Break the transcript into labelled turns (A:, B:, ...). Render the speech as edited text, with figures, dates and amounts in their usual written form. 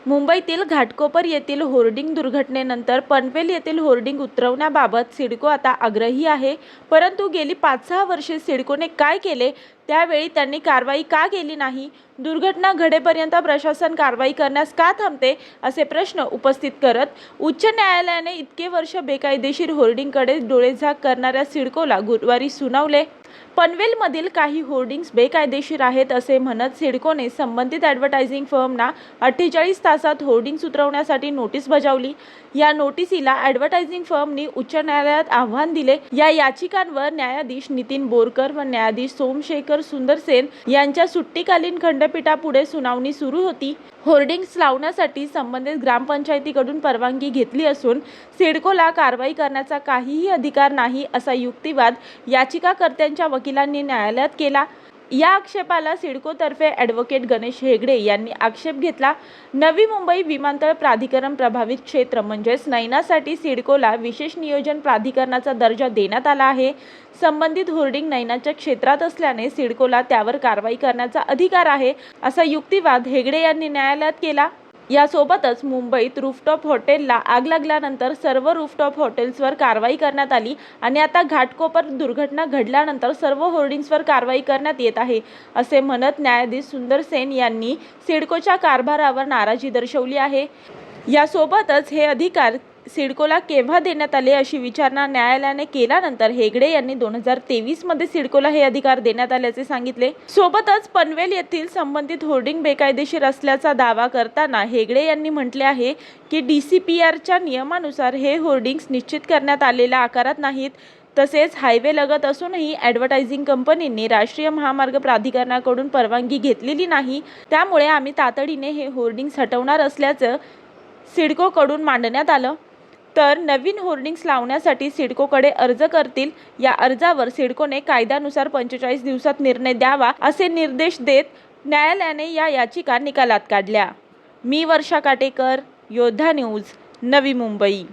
A: मुंबईतील घाटकोपर येथील होर्डिंग दुर्घटनेनंतर पनवेल येथील होर्डिंग उतरवण्याबाबत सिडको आता आग्रही आहे। परंतु गेली 5-6 वर्षे सिडकोने काय केले, त्यावेळी त्यांनी कारवाई का केली नाही? दुर्घटना घडेपर्यंत प्रशासन कारवाई करण्यास का थांबते, असे प्रश्न उपस्थित करत उच्च न्यायालयाने इतके वर्ष बेकायदेशीर होर्डिंगकडे डोळेझाक करणाऱ्या सिडकोला गुरुवारी सुनावले। पनवेलमधील काही होर्डिंग्स बेकायदेशीर आहेत असे म्हणत सिडकोने संबंधित ॲडव्हर्टायझिंग फर्मना 48 तासात होर्डिंग्स उतरवण्यासाठी नोटीस बजावली। या नोटीसीला ॲडव्हर्टायझिंग फर्मनी उच्च न्यायालयात आव्हान दिले। या याचिकांवर न्यायाधीश नितीन बोरकर व न्यायाधीश सोमशेखर सुंदरसेन यांच्या सुट्टीकालीन खंडपीठापुढे सुनावणी सुरू होती। होर्डिंग्स लावण्यासाठी संबंधित ग्रामपंचायतीकडून परवानगी घेतली असून सिडकोला कारवाई करण्याचा काहीही अधिकार नाही, असा युक्तिवाद याचिकाकर्त्यांच्या वकिलांनी न्यायालयात केला। या आक्षेपाला सिडकोतर्फे ॲडव्होकेट गणेश हेगडे यांनी आक्षेप घेतला। नवी मुंबई विमानतळ प्राधिकरण प्रभावित क्षेत्र म्हणजेच नैनासाठी सिडकोला विशेष नियोजन प्राधिकरणाचा दर्जा देण्यात आला आहे। संबंधित होर्डिंग नैनाच्या क्षेत्रात असल्याने सिडकोला त्यावर कारवाई करण्याचा अधिकार आहे, असा युक्तिवाद हेगडे यांनी न्यायालयात केला। यासोबतच मुंबईत रूफटॉप हॉटेलला आग लागल्यानंतर सर्व रूफटॉप हॉटेल्सवर कारवाई करण्यात आली आणि आता घाटकोपर दुर्घटना घडल्यानंतर सर्व होर्डिंग्सवर कारवाई करण्यात येत आहे, असे म्हणत न्यायाधीश सुंदरसेन यांनी सिडकोच्या कारभारावर नाराजी दर्शवली आहे। यासोबतच हे अधिकार सिडकोला केव्हा देण्यात आले, अशी विचारणा न्यायालयाने केल्यानंतर हेगडे यांनी 2023 मध्ये सिडकोला हे अधिकार देण्यात आल्याचे सांगितले। सोबतच पनवेल येथील संबंधित होर्डिंग बेकायदेशीर असल्याचा दावा करताना हेगडे यांनी म्हटले आहे की DCPRच्या नियमानुसार हे होर्डिंग्स निश्चित करण्यात आलेल्या आकारात नाहीत। तसेच हायवे लगत असूनही ॲडव्हर्टायझिंग कंपनींनी राष्ट्रीय महामार्ग प्राधिकरणाकडून परवानगी घेतलेली नाही। त्यामुळे आम्ही तातडीने हे होर्डिंग्स हटवणार असल्याचं सिडकोकडून मांडण्यात आलं। तर नवीन होर्डिंग्स लावण्यासाठी सिडकोकडे अर्ज करतील। या अर्जावर सिडकोने कायद्यानुसार 45 दिवसात निर्णय द्यावा, असे निर्देश देत न्यायालयाने या याचिका निकालात काढल्या। मी वर्षा काटेकर, योद्धा न्यूज, नवी मुंबई।